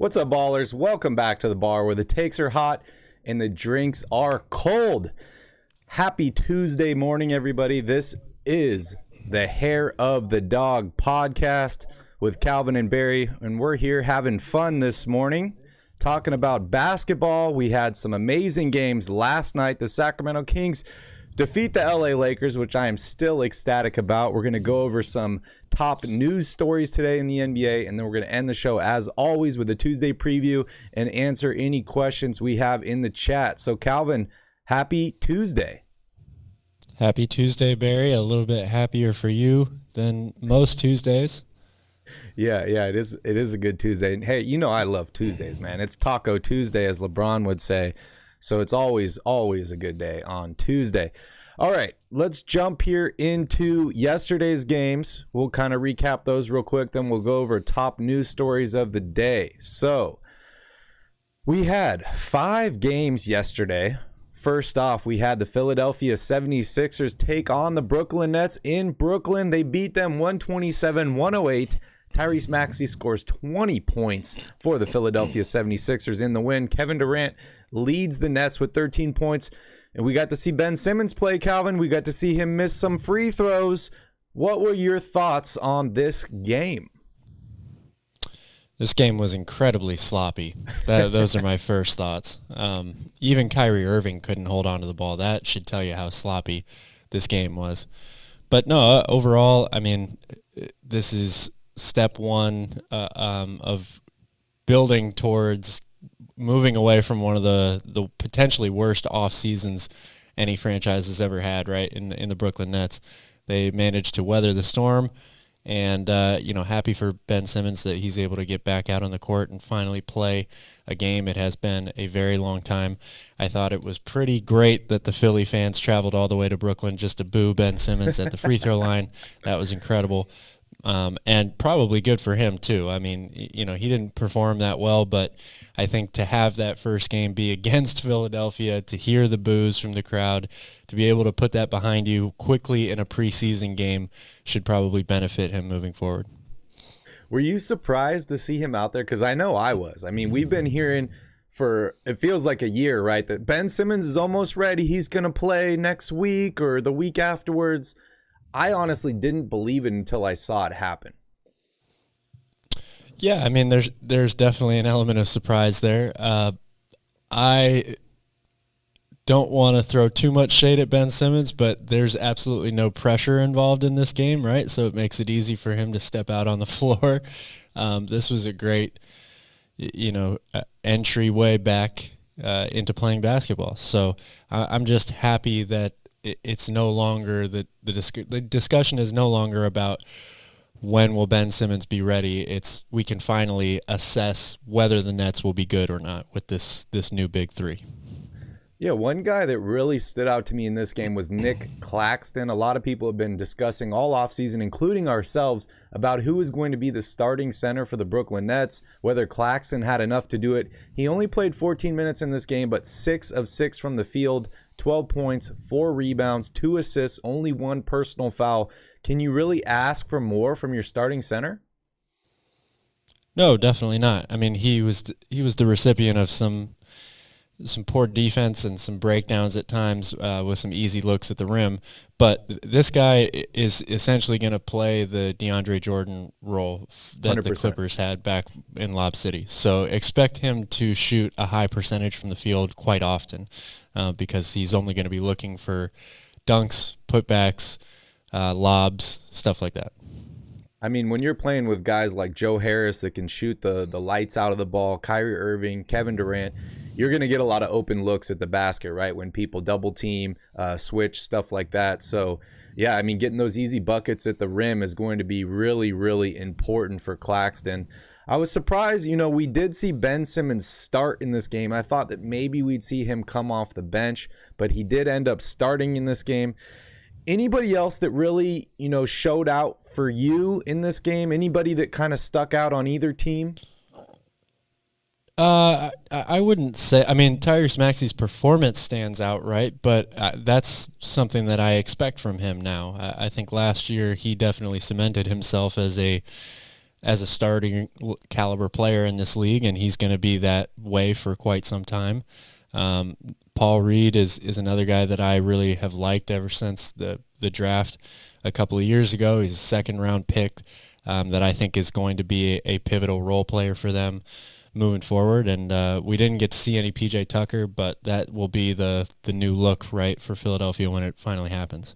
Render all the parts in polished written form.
What's up, ballers? Welcome back to the bar where the takes are hot and the drinks are cold. Happy Tuesday morning, everybody. This is the Hair of the Dog podcast with Calvin and Barry, and we're here having fun this morning, talking about basketball. We had some amazing games last night. The Sacramento Kings defeat the LA Lakers, which I am still ecstatic about. We're going to go over some top news stories today in the NBA, and then we're going to end the show, as always, with a Tuesday preview and answer any questions we have in the chat. So, Calvin, happy Tuesday. Happy Tuesday, Barry. A little bit happier for you than most Tuesdays. Yeah, it is a good Tuesday. And hey, you know I love Tuesdays, man. It's Taco Tuesday, as LeBron would say. So it's always a good day on Tuesday. All right, let's jump here into yesterday's games. We'll kind of recap those real quick. Then we'll go over top news stories of the day. So we had 5 games yesterday. First off, we had the Philadelphia 76ers take on the Brooklyn Nets in Brooklyn. They beat them 127-108. Tyrese Maxey scores 20 points for the Philadelphia 76ers in the win. Kevin Durant leads the Nets with 13 points. And we got to see Ben Simmons play, Calvin. We got to see him miss some free throws. What were your thoughts on this game? This game was incredibly sloppy. Those are my first thoughts. Even Kyrie Irving couldn't hold on to the ball. That should tell you how sloppy this game was. But no, overall, I mean, this is step one of building towards moving away from one of the potentially worst off seasons any franchise has ever had, right? In the Brooklyn Nets, they managed to weather the storm, and happy for Ben Simmons that he's able to get back out on the court and finally play a game. It has been a very long time. I thought it was pretty great that the Philly fans traveled all the way to Brooklyn just to boo Ben Simmons at the free throw line. That was incredible. And probably good for him, too. I mean, he didn't perform that well, but I think to have that first game be against Philadelphia, to hear the boos from the crowd, to be able to put that behind you quickly in a preseason game should probably benefit him moving forward. Were you surprised to see him out there? Because I know I was. I mean, we've been hearing for, it feels like a year, right, that Ben Simmons is almost ready. He's going to play next week or the week afterwards. I honestly didn't believe it until I saw it happen. Yeah, I mean, there's definitely an element of surprise there. I don't want to throw too much shade at Ben Simmons, but there's absolutely no pressure involved in this game, right? So it makes it easy for him to step out on the floor. This was a great, entryway back into playing basketball. So I'm just happy that it's no longer the discussion is no longer about when will Ben Simmons be ready. It's we can finally assess whether the Nets will be good or not with this new big three. Yeah, one guy that really stood out to me in this game was Nick Claxton. A lot of people have been discussing all offseason, including ourselves, about who is going to be the starting center for the Brooklyn Nets, whether Claxton had enough to do it. He only played 14 minutes in this game, but 6 of 6 from the field, 12 points, 4 rebounds, 2 assists, only 1 personal foul. Can you really ask for more from your starting center? No, definitely not. I mean, he was the recipient of some poor defense and some breakdowns at times with some easy looks at the rim. But this guy is essentially going to play the DeAndre Jordan role that 100%. The Clippers had back in Lob City. So expect him to shoot a high percentage from the field quite often because he's only going to be looking for dunks, putbacks, lobs, stuff like that. I mean, when you're playing with guys like Joe Harris that can shoot the lights out of the ball, Kyrie Irving, Kevin Durant, you're going to get a lot of open looks at the basket, right? When people double team, switch, stuff like that. So, yeah, I mean, getting those easy buckets at the rim is going to be really, really important for Claxton. I was surprised, we did see Ben Simmons start in this game. I thought that maybe we'd see him come off the bench, but he did end up starting in this game. Anybody else that really, showed out for you in this game? Anybody that kind of stuck out on either team? I wouldn't say. I mean, Tyrese Maxey's performance stands out, right? But that's something that I expect from him now. I think last year he definitely cemented himself as a as a starting caliber player in this league, and he's going to be that way for quite some time. Paul Reed is another guy that I really have liked ever since the draft a couple of years ago. He's a second-round pick that I think is going to be a pivotal role player for them moving forward. And we didn't get to see any P.J. Tucker, but that will be the new look, right, for Philadelphia when it finally happens.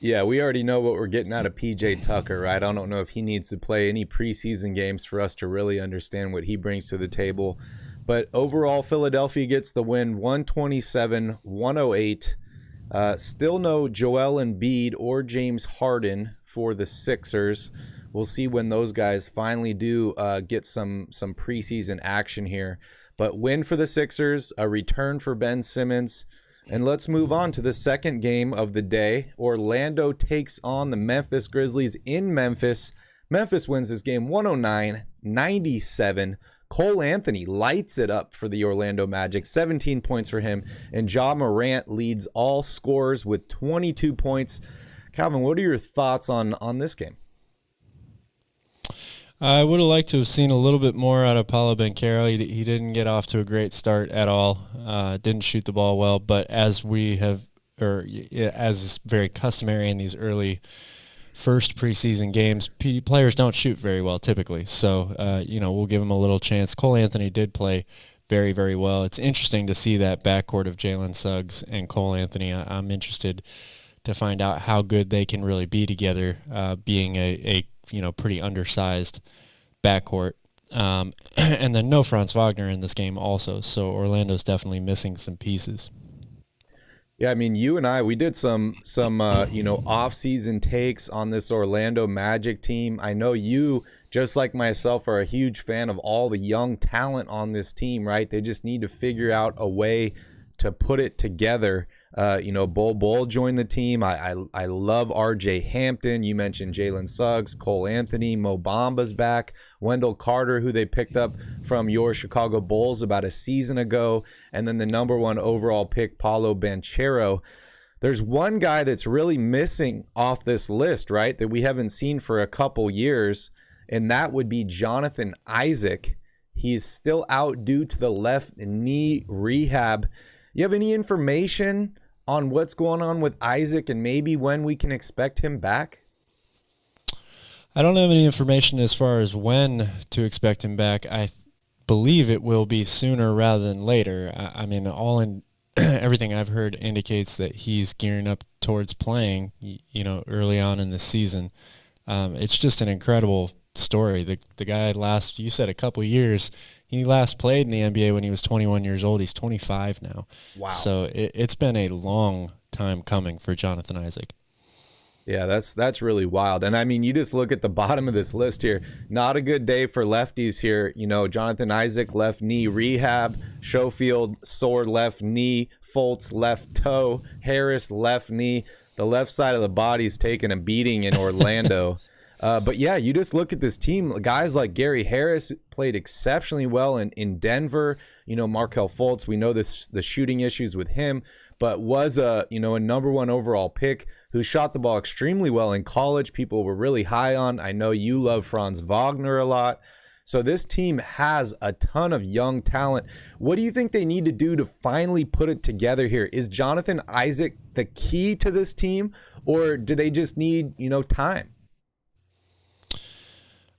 Yeah, we already know what we're getting out of P.J. Tucker, right? I don't know if he needs to play any preseason games for us to really understand what he brings to the table. But overall, Philadelphia gets the win 127-108. Still no Joel Embiid or James Harden for the Sixers. We'll see when those guys finally do get some preseason action here. But win for the Sixers, a return for Ben Simmons. And let's move on to the second game of the day. Orlando takes on the Memphis Grizzlies in Memphis. Memphis wins this game 109-97. KarlAnthony lights it up for the Orlando Magic, 17 points for him. And Ja Morant leads all scorers with 22 points. Calvin, what are your thoughts on this game? I would have liked to have seen a little bit more out of Paolo Banchero. He didn't get off to a great start at all. Didn't shoot the ball well, but as is very customary in these early first preseason games, players don't shoot very well typically. So, we'll give him a little chance. KarlAnthony did play very, very well. It's interesting to see that backcourt of Jalen Suggs and KarlAnthony. I'm interested to find out how good they can really be together, being a pretty undersized backcourt. And then no Franz Wagner in this game also, so Orlando's definitely missing some pieces. Yeah, I mean, you and I, we did some off-season takes on this Orlando Magic team. I know you, just like myself, are a huge fan of all the young talent on this team, right? They just need to figure out a way to put it together. Bol joined the team. I love RJ Hampton. You mentioned Jalen Suggs, KarlAnthony, Mo Bamba's back, Wendell Carter, who they picked up from your Chicago Bulls about a season ago, and then the number 1 overall pick, Paolo Banchero. There's one guy that's really missing off this list, right, that we haven't seen for a couple years, and that would be Jonathan Isaac. He's still out due to the left knee rehab. You have any information on what's going on with Isaac and maybe when we can expect him back? I don't have any information as far as when to expect him back. I believe it will be sooner rather than later. I mean, everything I've heard indicates that he's gearing up towards playing, early on in the season. It's just an incredible story. The guy you said a couple years. He last played in the NBA when he was 21 years old. He's 25 now. Wow. So it's been a long time coming for Jonathan Isaac. Yeah, that's really wild. And I mean, you just look at the bottom of this list here. Not a good day for lefties here. Jonathan Isaac, left knee rehab. Schofield, sore left knee. Fultz, left toe. Harris, left knee. The left side of the body's taking a beating in Orlando. But yeah, you just look at this team. Guys like Gary Harris played exceptionally well in Denver. Markelle Fultz, we know the shooting issues with him, but was a number 1 overall pick who shot the ball extremely well in college. People were really high on. I know you love Franz Wagner a lot. So this team has a ton of young talent. What do you think they need to do to finally put it together here? Is Jonathan Isaac the key to this team, or do they just need, time?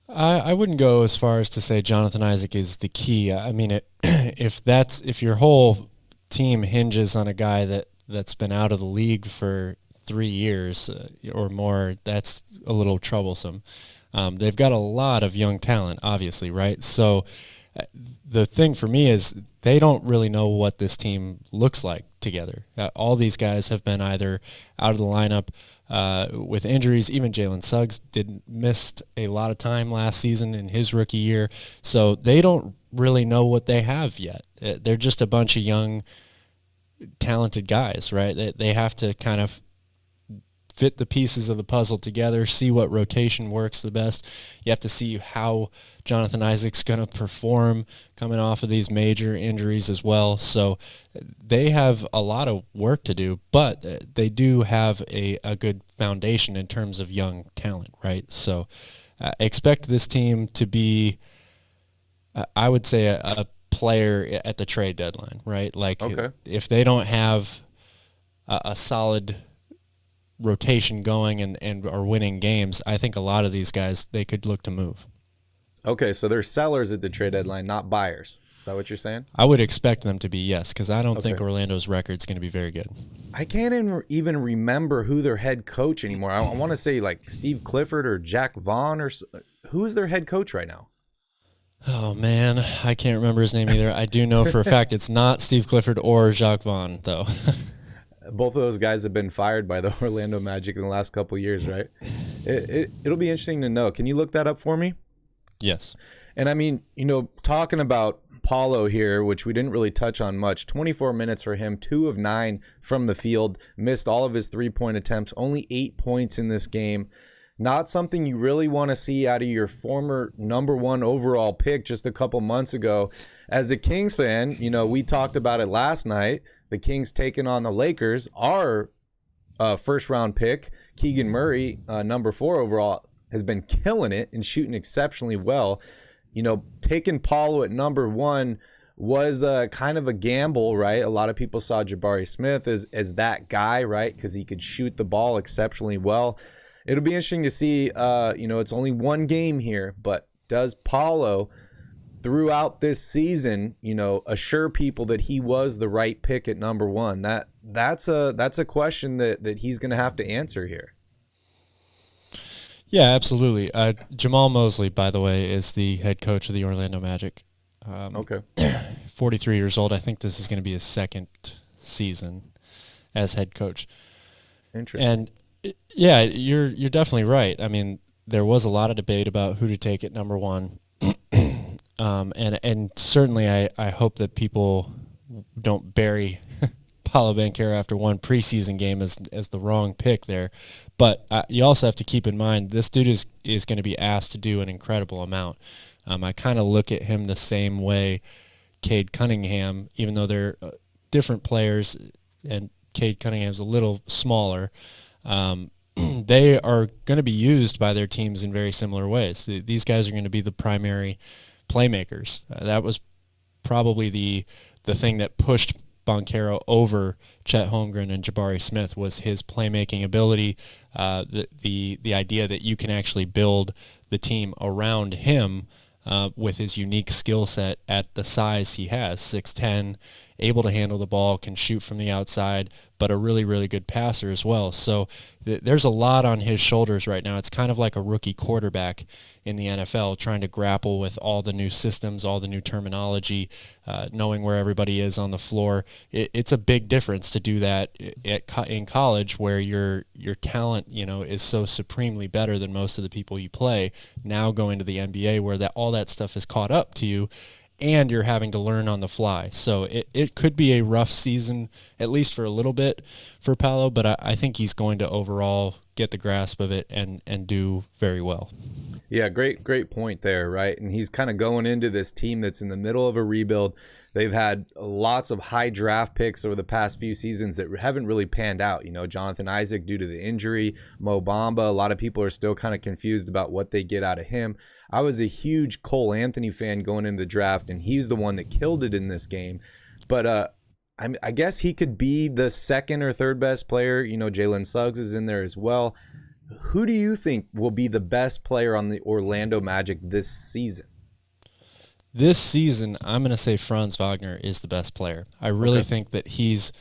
I wouldn't go as far as to say Jonathan Isaac is the key. I mean, if your whole team hinges on a guy that's been out of the league for 3 years or more, that's a little troublesome. They've got a lot of young talent, obviously, right? So the thing for me is they don't really know what this team looks like together. All these guys have been either out of the lineup with injuries. Even Jalen Suggs missed a lot of time last season in his rookie year. So they don't really know what they have yet. They're just a bunch of young, talented guys, right? They have to kind of fit the pieces of the puzzle together, see what rotation works the best. You have to see how Jonathan Isaac's going to perform coming off of these major injuries as well. So they have a lot of work to do, but they do have a good foundation in terms of young talent, right? So expect this team to be, I would say, a player at the trade deadline, right? Like if they don't have a solid rotation going and are winning games, I think a lot of these guys, they could look to move. Okay, so they're sellers at the trade deadline, not buyers. Is that what you're saying? I would expect them to be, yes, because I don't think Orlando's record's going to be very good. I can't even remember who their head coach anymore. I want to say like Steve Clifford or Jack Vaughn or who's their head coach right now? Oh, man, I can't remember his name either. I do know for a fact it's not Steve Clifford or Jacques Vaughn, though. Both of those guys have been fired by the Orlando Magic in the last couple of years, right? It'll be interesting to know. Can you look that up for me? Yes. And I mean, talking about Paulo here, which we didn't really touch on much, 24 minutes for him, 2 of 9 from the field, missed all of his three-point attempts, only 8 points in this game. Not something you really want to see out of your former number 1 overall pick just a couple months ago. As a Kings fan, we talked about it last night. The Kings taking on the Lakers. Our first-round pick, Keegan Murray, number 4 overall, has been killing it and shooting exceptionally well. Taking Paulo at number 1 was kind of a gamble, right? A lot of people saw Jabari Smith as that guy, right? Because he could shoot the ball exceptionally well. It'll be interesting to see, it's only one game here, but does Paulo throughout this season, assure people that he was the right pick at number 1? That's a question that he's going to have to answer here. Yeah, absolutely. Jamal Mosley, by the way, is the head coach of the Orlando Magic. 43 years old. I think this is going to be his second season as head coach. Interesting. And yeah, you're definitely right. I mean, there was a lot of debate about who to take at number 1. And certainly I hope that people don't bury Paolo Banchero after one preseason game as the wrong pick there. But you also have to keep in mind this dude is going to be asked to do an incredible amount. I kind of look at him the same way Cade Cunningham, even though they're different players and Cade Cunningham's a little smaller, they are going to be used by their teams in very similar ways. These guys are going to be the primary playmakers. That was probably the thing that pushed Banchero over Chet Holmgren and Jabari Smith was his playmaking ability, the idea that you can actually build the team around him with his unique skill set at the size he has, 6'10", able to handle the ball, can shoot from the outside, but a really, really good passer as well. So there's a lot on his shoulders right now. It's kind of like a rookie quarterback in the NFL trying to grapple with all the new systems, all the new terminology, knowing where everybody is on the floor. It's a big difference to do that in college where your talent, is so supremely better than most of the people you play. Now going to the NBA where all that stuff is caught up to you, and you're having to learn on the fly. So it could be a rough season, at least for a little bit for Paolo, but I think he's going to overall get the grasp of it and do very well. Yeah, great point there, right? And he's kind of going into this team that's in the middle of a rebuild. They've had lots of high draft picks over the past few seasons that haven't really panned out. Jonathan Isaac due to the injury, Mo Bamba. A lot of people are still kind of confused about what they get out of him. I was a huge KarlAnthony fan going into the draft, and he's the one that killed it in this game. But I guess he could be the second or third best player. Jalen Suggs is in there as well. Who do you think will be the best player on the Orlando Magic this season? This season, I'm going to say Franz Wagner is the best player. I really think that his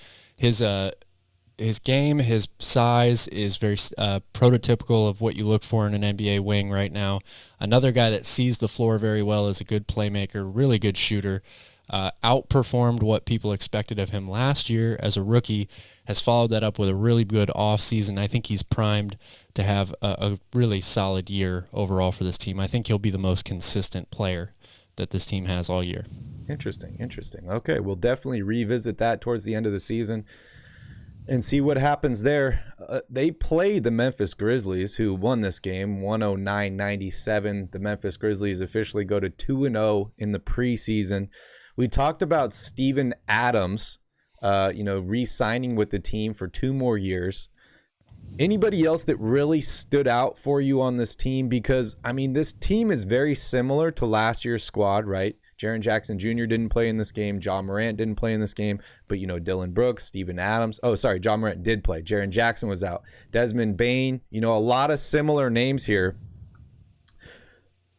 game, his size is very prototypical of what you look for in an NBA wing right now. Another guy that sees the floor very well, is a good playmaker, really good shooter. Outperformed what people expected of him last year as a rookie, has followed that up with a really good offseason. I think he's primed to have a really solid year overall for this team. I think he'll be the most consistent player that this team has all year. Interesting. Okay, we'll definitely revisit that towards the end of the season and see what happens there. They played the Memphis Grizzlies, who won this game 109-97. The Memphis Grizzlies officially go to 2-0 in the preseason. We talked about Steven Adams, re-signing with the team for 2 more years. Anybody else that really stood out for you on this team? Because, I mean, this team is very similar to last year's squad, right? Jaren Jackson Jr. didn't play in this game. John Morant didn't play in this game. But, Dylan Brooks, Steven Adams. Oh, sorry, John Morant did play. Jaren Jackson was out. Desmond Bane. A lot of similar names here.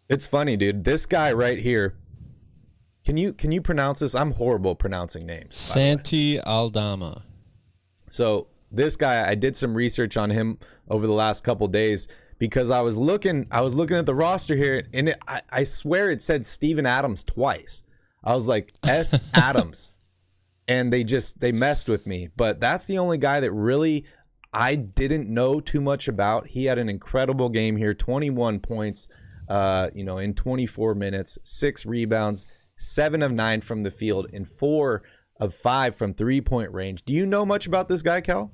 It's funny, dude. This guy right here. Can you pronounce this? I'm horrible pronouncing names. Santi Aldama. So this guy, I did some research on him over the last couple days because I was looking at the roster here, and I swear it said Steven Adams twice. I was like, S. Adams. And they messed with me. But that's the only guy that really I didn't know too much about. He had an incredible game here, 21 points, in 24 minutes, 6 rebounds, 7 of 9 from the field, and 4 of 5 from 3-point range. Do you know much about this guy, Cal?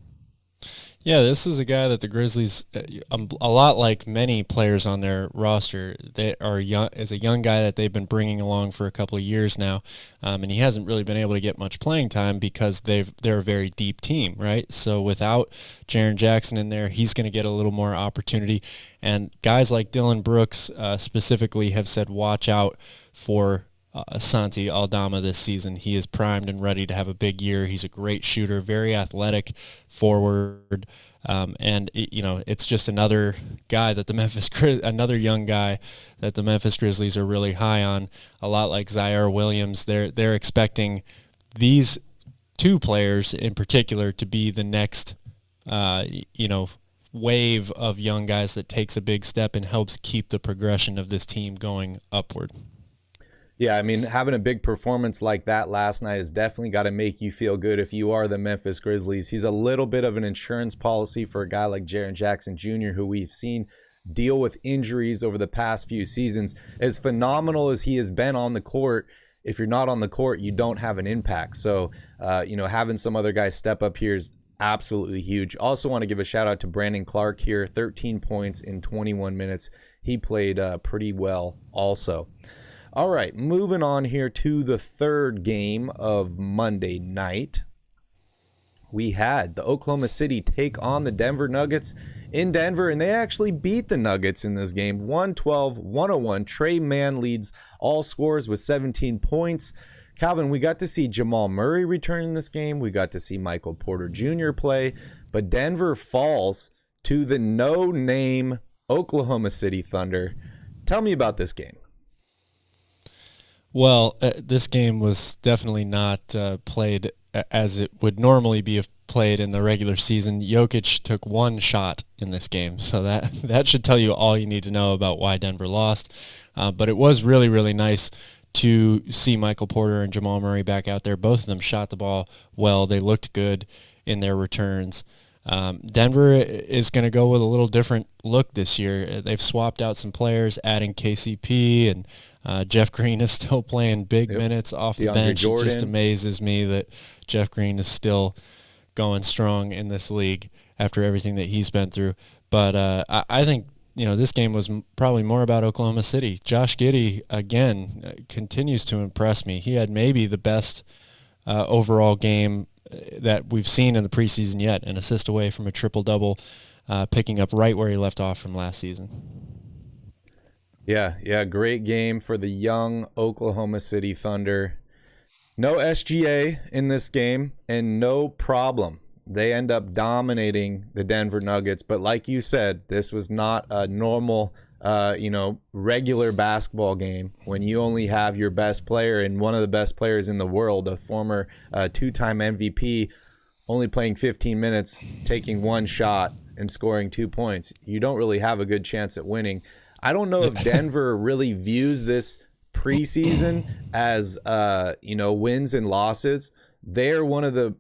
Yeah, this is a guy that the Grizzlies, a lot like many players on their roster, they are young, is a young guy that they've been bringing along for a couple of years now, and he hasn't really been able to get much playing time because they're a very deep team, right? So without Jaren Jackson in there, he's going to get a little more opportunity, and guys like Dylan Brooks specifically have said watch out for Santi Aldama this season. He is primed and ready to have a big year. He's a great shooter, very athletic forward, and it's just another guy that another young guy that the Memphis Grizzlies are really high on. A lot like Zaire Williams, they're expecting these two players in particular to be the next, wave of young guys that takes a big step and helps keep the progression of this team going upward. Yeah, I mean, having a big performance like that last night has definitely got to make you feel good if you are the Memphis Grizzlies. He's a little bit of an insurance policy for a guy like Jaren Jackson Jr., who we've seen deal with injuries over the past few seasons. As phenomenal as he has been on the court, if you're not on the court, you don't have an impact. So, having some other guys step up here is absolutely huge. Also want to give a shout out to Brandon Clark here, 13 points in 21 minutes. He played pretty well also. All right, moving on here to the third game of Monday night. We had the Oklahoma City take on the Denver Nuggets in Denver, and they actually beat the Nuggets in this game, 112-101. Trey Mann leads all scorers with 17 points. Calvin, we got to see Jamal Murray return in this game. We got to see Michael Porter Jr. play, but Denver falls to the no-name Oklahoma City Thunder. Tell me about this game. Well, this game was definitely not played as it would normally be played in the regular season. Jokic took one shot in this game, so that should tell you all you need to know about why Denver lost. But it was really, really nice to see Michael Porter and Jamal Murray back out there. Both of them shot the ball well. They looked good in their returns. Denver is going to go with a little different look this year. They've swapped out some players, adding KCP, and Jeff Green is still playing big minutes off the bench. Jordan. It just amazes me that Jeff Green is still going strong in this league after everything that he's been through. But I think this game was probably more about Oklahoma City. Josh Giddey, again, continues to impress me. He had maybe the best overall game that we've seen in the preseason yet, an assist away from a triple-double, picking up right where he left off from last season. Yeah, great game for the young Oklahoma City Thunder. No SGA in this game, and no problem. They end up dominating the Denver Nuggets, but like you said, this was not a normal regular basketball game when you only have your best player and one of the best players in the world, a former two-time MVP, only playing 15 minutes, taking one shot and scoring 2 points. You don't really have a good chance at winning. I don't know if Denver really views this preseason as wins and losses. They're one of the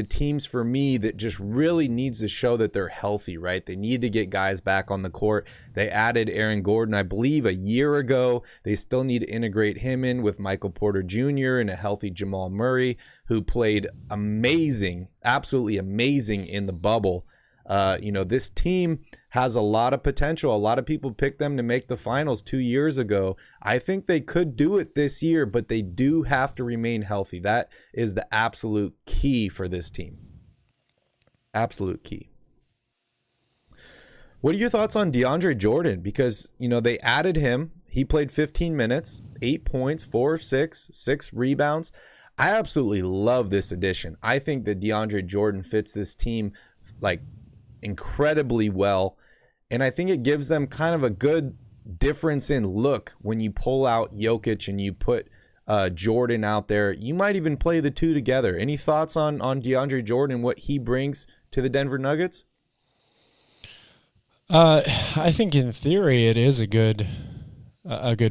teams for me that just really needs to show that they're healthy, right? They need to get guys back on the court. They added Aaron Gordon, I believe, a year ago. They still need to integrate him in with Michael Porter Jr. and a healthy Jamal Murray, who played amazing, absolutely amazing in the bubble. This team has a lot of potential. A lot of people picked them to make the finals 2 years ago. I think they could do it this year, but they do have to remain healthy. That is the absolute key for this team. Absolute key. What are your thoughts on DeAndre Jordan? Because, they added him. He played 15 minutes, 8 points, 4 of 6, 6 rebounds. I absolutely love this addition. I think that DeAndre Jordan fits this team like incredibly well. And I think it gives them kind of a good difference in look when you pull out Jokic and you put Jordan out there. You might even play the two together. Any thoughts on DeAndre Jordan, what he brings to the Denver Nuggets? I think in theory it is a good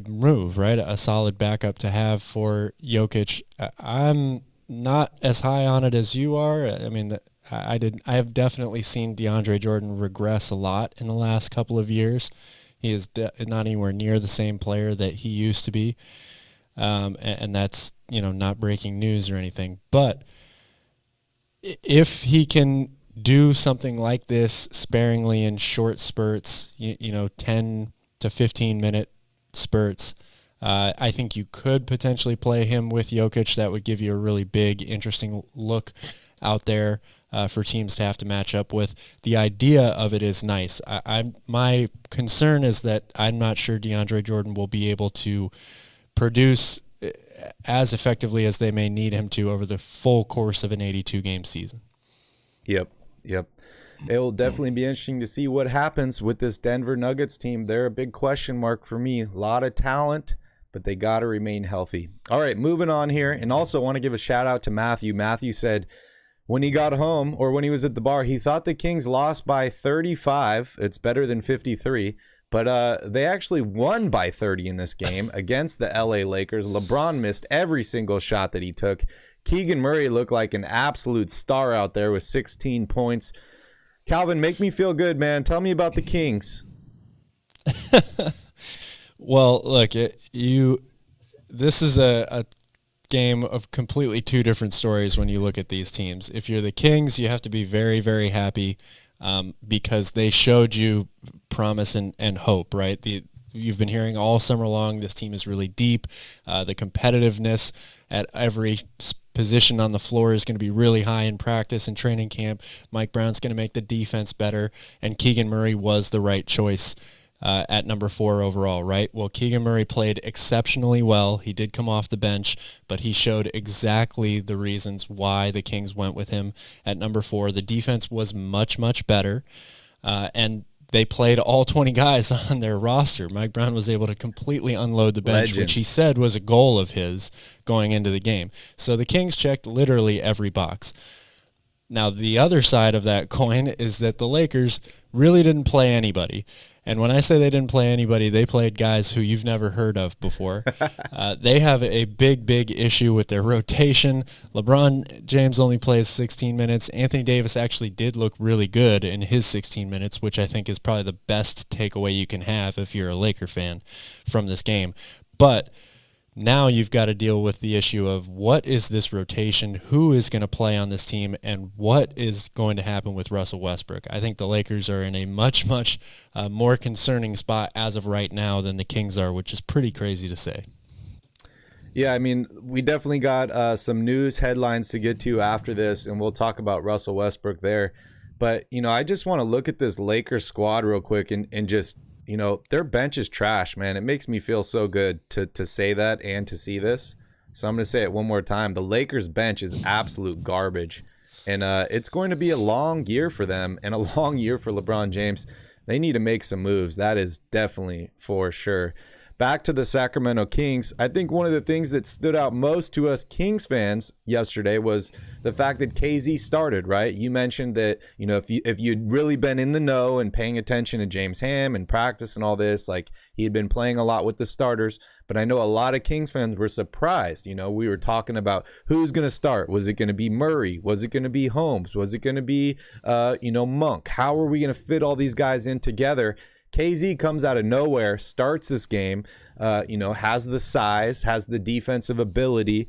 move, right? A solid backup to have for Jokic. I'm not as high on it as you are. I mean, I have definitely seen DeAndre Jordan regress a lot in the last couple of years. He is not anywhere near the same player that he used to be. And that's, not breaking news or anything. But if he can do something like this sparingly in short spurts, 10 to 15 minute spurts, I think you could potentially play him with Jokic. That would give you a really big, interesting look out there for teams to have to match up with. The idea of it is nice. My concern is that I'm not sure DeAndre Jordan will be able to produce as effectively as they may need him to over the full course of an 82-game season. Yep. It will definitely be interesting to see what happens with this Denver Nuggets team. They're a big question mark for me. A lot of talent, but they got to remain healthy. All right, moving on here. And also want to give a shout out to Matthew. Matthew said when he got home or when he was at the bar, he thought the Kings lost by 35. It's better than 53. But they actually won by 30 in this game against the LA Lakers. LeBron missed every single shot that he took. Keegan Murray looked like an absolute star out there with 16 points. Calvin, make me feel good, man. Tell me about the Kings. Well, look, this is a game of completely two different stories when you look at these teams. If you're the Kings, you have to be very, very happy because they showed you promise and hope, right? You've been hearing all summer long, this team is really deep. The competitiveness at every position on the floor is going to be really high in practice and training camp. Mike Brown's going to make the defense better, and Keegan Murray was the right choice at number 4 overall, right? Well, Keegan Murray played exceptionally well. He did come off the bench, but he showed exactly the reasons why the Kings went with him at number 4. The defense was much, much better, and they played all 20 guys on their roster. Mike Brown was able to completely unload the bench, which he said was a goal of his going into the game. So the Kings checked literally every box. Now, the other side of that coin is that the Lakers really didn't play anybody. And when I say they didn't play anybody, they played guys who you've never heard of before. They have a big, big issue with their rotation. LeBron James only plays 16 minutes. Anthony Davis actually did look really good in his 16 minutes, which I think is probably the best takeaway you can have if you're a Laker fan from this game. But now you've got to deal with the issue of what is this rotation, who is going to play on this team, and what is going to happen with Russell Westbrook. I think the Lakers are in a much, much more concerning spot as of right now than the Kings are, which is pretty crazy to say. Yeah, I mean, we definitely got some news headlines to get to after this, and we'll talk about Russell Westbrook there. But, I just want to look at this Lakers squad real quick and just, their bench is trash, man. It makes me feel so good to say that and to see this. So I'm going to say it one more time. The Lakers bench is absolute garbage. And it's going to be a long year for them and a long year for LeBron James. They need to make some moves. That is definitely for sure. Back to the Sacramento Kings. I think one of the things that stood out most to us Kings fans yesterday was the fact that KZ started, right? You mentioned that, if you'd really been in the know and paying attention to James Ham and practice and all this, like he had been playing a lot with the starters. But I know a lot of Kings fans were surprised. We were talking about who's going to start. Was it going to be Murray? Was it going to be Holmes? Was it going to be, Monk? How are we going to fit all these guys in together? KZ comes out of nowhere, starts this game, has the size, has the defensive ability.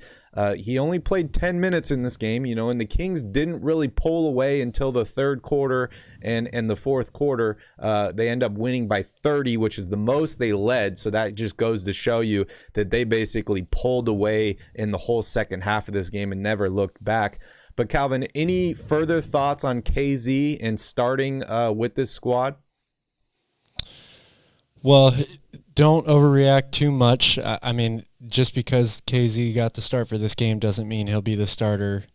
He only played 10 minutes in this game, and the Kings didn't really pull away until the third quarter and the fourth quarter. They end up winning by 30, which is the most they led. So that just goes to show you that they basically pulled away in the whole second half of this game and never looked back. But Calvin, any further thoughts on KZ and starting with this squad? Well, don't overreact too much. I mean, just because KZ got the start for this game doesn't mean he'll be the starter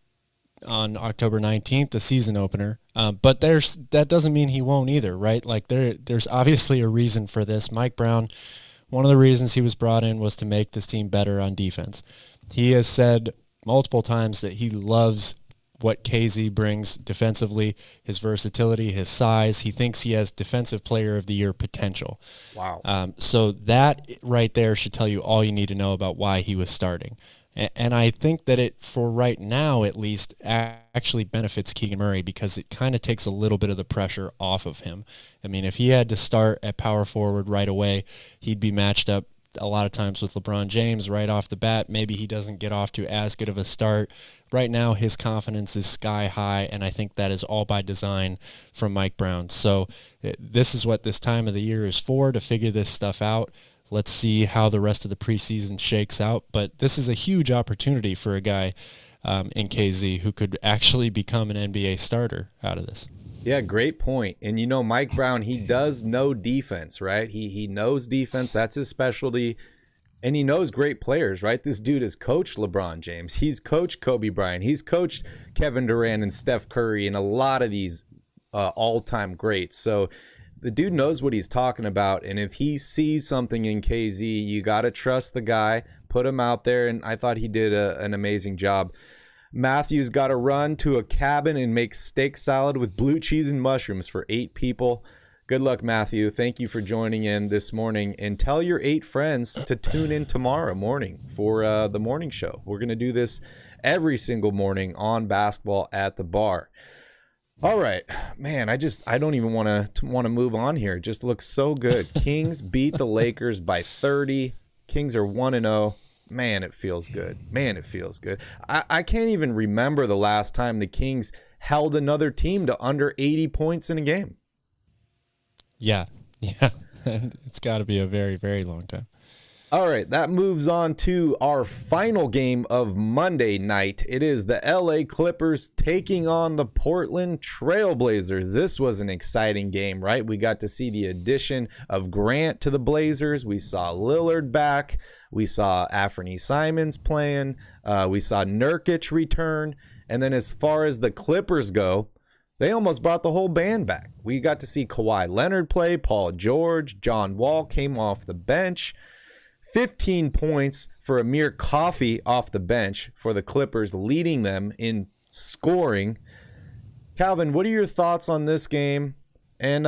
on October 19th, the season opener. But that doesn't mean he won't either, right? Like there's obviously a reason for this. Mike Brown, one of the reasons he was brought in was to make this team better on defense. He has said multiple times that he loves what KZ brings defensively, his versatility, his size. He thinks he has Defensive Player of the Year potential. Wow. So that right there should tell you all you need to know about why he was starting. And I think that it, for right now at least, actually benefits Keegan Murray because it kind of takes a little bit of the pressure off of him. I mean, if he had to start at power forward right away, he'd be matched up a lot of times with LeBron James right off the bat. Maybe he doesn't get off to as good of a start. Right now, his confidence is sky high, and I think that is all by design from Mike Brown. So this is what this time of the year is for, to figure this stuff out. Let's see how the rest of the preseason shakes out. But this is a huge opportunity for a guy in KZ who could actually become an NBA starter out of this. Yeah, great point. And Mike Brown, he does know defense, right? He knows defense. That's his specialty. And he knows great players, right? This dude has coached LeBron James. He's coached Kobe Bryant. He's coached Kevin Durant and Steph Curry and a lot of these all-time greats. So the dude knows what he's talking about. And if he sees something in KZ, you got to trust the guy, put him out there. And I thought he did an amazing job. Matthew's got to run to a cabin and make steak salad with blue cheese and mushrooms for 8 people. Good luck, Matthew. Thank you for joining in this morning. And tell your 8 friends to tune in tomorrow morning for the morning show. We're going to do this every single morning on Basketball at the Bar. All right, man, I don't even want to move on here. It just looks so good. Kings beat the Lakers by 30. Kings are 1-0. Man, it feels good. I can't even remember the last time the Kings held another team to under 80 points in a game. Yeah. It's got to be a very, very long time. All right, that moves on to our final game of Monday night. It is the LA Clippers taking on the Portland Trailblazers. This was an exciting game, right? We got to see the addition of Grant to the Blazers. We saw Lillard back. We saw Anthony Simons playing. We saw Nurkic return. And then as far as the Clippers go, they almost brought the whole band back. We got to see Kawhi Leonard play, Paul George, John Wall came off the bench. 15 points for Amir Coffey off the bench for the Clippers, leading them in scoring. Calvin, what are your thoughts on this game? And,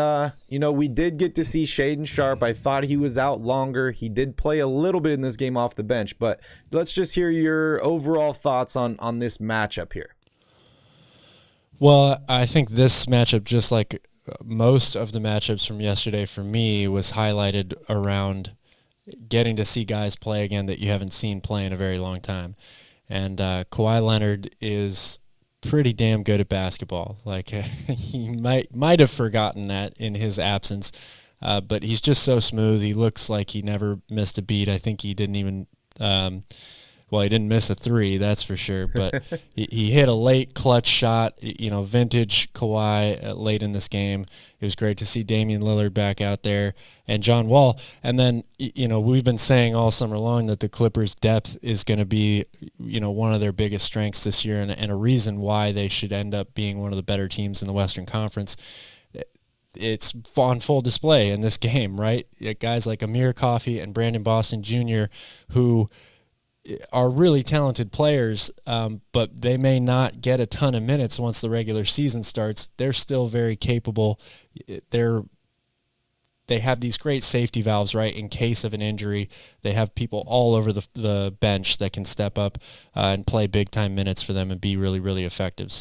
we did get to see Hayden Sharp. I thought he was out longer. He did play a little bit in this game off the bench, but let's just hear your overall thoughts on this matchup here. Well, I think this matchup, just like most of the matchups from yesterday for me, was highlighted around getting to see guys play again that you haven't seen play in a very long time. And Kawhi Leonard is pretty damn good at basketball. Like he might have forgotten that in his absence, but he's just so smooth. He looks like he never missed a beat. I think he didn't even he didn't miss a 3, that's for sure, but he hit a late clutch shot, vintage Kawhi late in this game. It was great to see Damian Lillard back out there and John Wall. And then, we've been saying all summer long that the Clippers' depth is going to be, one of their biggest strengths this year and a reason why they should end up being one of the better teams in the Western Conference. It's on full display in this game, right? Guys like Amir Coffey and Brandon Boston Jr., who are really talented players, but they may not get a ton of minutes once the regular season starts. They're still very capable. They have these great safety valves, right, in case of an injury. They have people all over the bench that can step up and play big-time minutes for them and be really, really effective.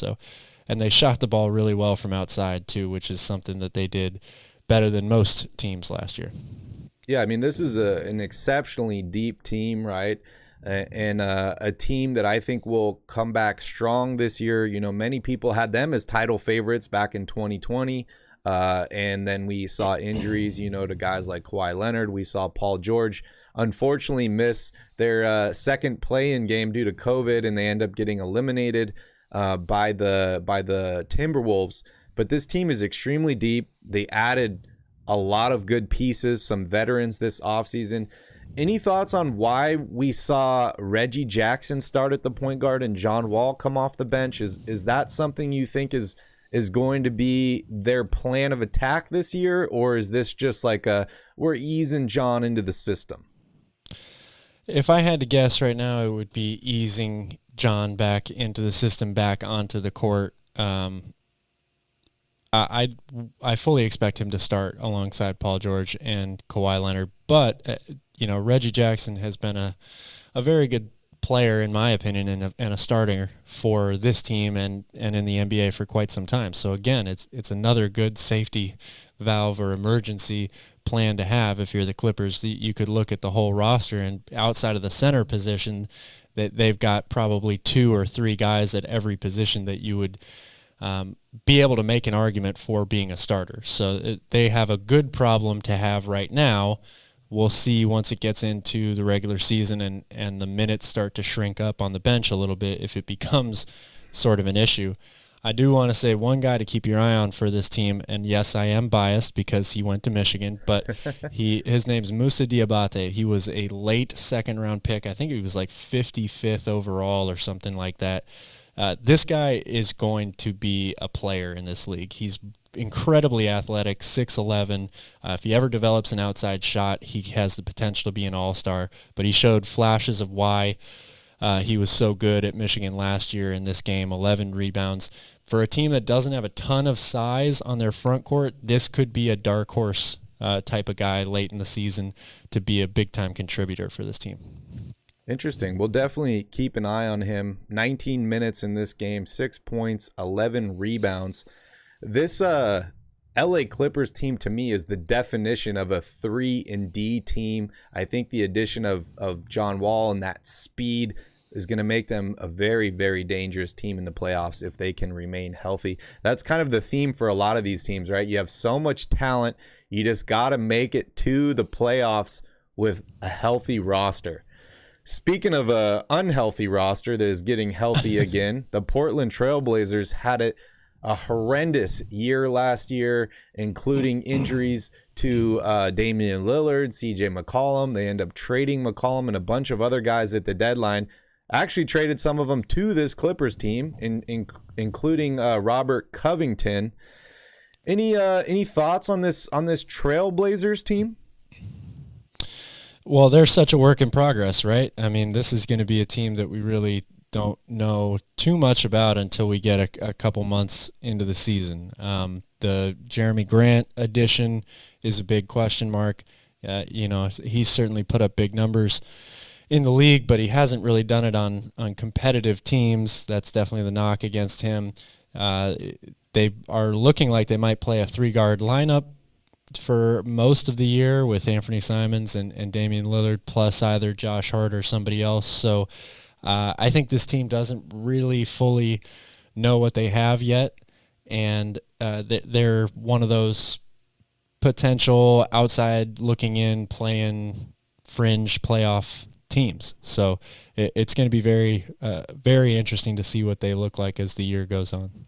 And they shot the ball really well from outside, too, which is something that they did better than most teams last year. Yeah, I mean, this is an exceptionally deep team, right? And a team that I think will come back strong this year. Many people had them as title favorites back in 2020. And then we saw injuries, to guys like Kawhi Leonard. We saw Paul George unfortunately miss their second play-in game due to COVID, and they end up getting eliminated by the Timberwolves. But this team is extremely deep. They added a lot of good pieces, some veterans this offseason. Any thoughts on why we saw Reggie Jackson start at the point guard and John Wall come off the bench? Is that something you think is going to be their plan of attack this year, or is this just like we're easing John into the system? If I had to guess right now, it would be easing John back into the system, back onto the court. I fully expect him to start alongside Paul George and Kawhi Leonard, but Reggie Jackson has been a very good player, in my opinion, and a starter for this team and in the NBA for quite some time. So again, it's another good safety valve or emergency plan to have if you're the Clippers. You could look at the whole roster, and outside of the center position, that they've got probably 2 or 3 guys at every position that you would be able to make an argument for being a starter. So they have a good problem to have right now. We'll see once it gets into the regular season and the minutes start to shrink up on the bench a little bit if it becomes sort of an issue. I do want to say one guy to keep your eye on for this team, and yes, I am biased because he went to Michigan, but his name's Moussa Diabate. He was a late second-round pick. I think he was like 55th overall or something like that. This guy is going to be a player in this league. He's incredibly athletic, 6'11". If he ever develops an outside shot, he has the potential to be an all-star, but he showed flashes of why he was so good at Michigan last year in this game, 11 rebounds. For a team that doesn't have a ton of size on their front court, this could be a dark horse type of guy late in the season to be a big-time contributor for this team. Interesting. We'll definitely keep an eye on him. 19 minutes in this game, 6 points, 11 rebounds. This LA Clippers team to me is the definition of a 3-and-D team. I think the addition of John Wall and that speed is going to make them a very, very dangerous team in the playoffs if they can remain healthy. That's kind of the theme for a lot of these teams, right? You have so much talent. You just got to make it to the playoffs with a healthy roster. Speaking of an unhealthy roster that is getting healthy again, the Portland Trailblazers had a horrendous year last year, including injuries to Damian Lillard, CJ McCollum. They end up trading McCollum and a bunch of other guys at the deadline. Actually traded some of them to this Clippers team, including Robert Covington. Any thoughts on this Trailblazers team? Well, they're such a work in progress, right? I mean, this is going to be a team that we really don't know too much about until we get a couple months into the season. The Jeremy Grant addition is a big question mark. He's certainly put up big numbers in the league, but he hasn't really done it on competitive teams. That's definitely the knock against him. They are looking like they might play a 3-guard lineup for most of the year with Anthony Simmons and Damian Lillard plus either Josh Hart or somebody else. So I think this team doesn't really fully know what they have yet, and they're one of those potential outside looking in, playing fringe playoff teams. So it's going to be very, very interesting to see what they look like as the year goes on.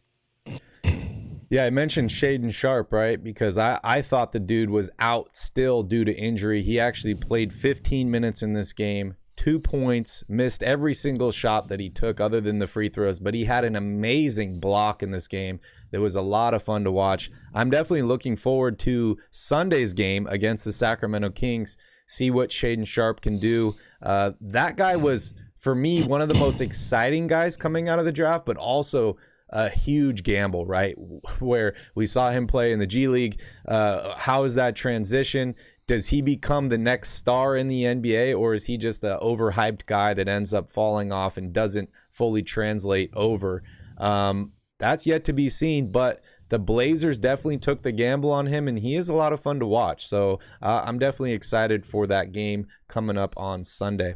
Yeah, I mentioned Hayden Sharp, right? Because I thought the dude was out still due to injury. He actually played 15 minutes in this game, 2 points, missed every single shot that he took other than the free throws, but he had an amazing block in this game. That was a lot of fun to watch. I'm definitely looking forward to Sunday's game against the Sacramento Kings, see what Hayden Sharp can do. That guy was, for me, one of the most exciting guys coming out of the draft, but also a huge gamble, right? Where we saw him play in the G League. How is that transition? Does he become the next star in the NBA, or is he just an overhyped guy that ends up falling off and doesn't fully translate over? That's yet to be seen, but the Blazers definitely took the gamble on him, and he is a lot of fun to watch. So I'm definitely excited for that game coming up on Sunday.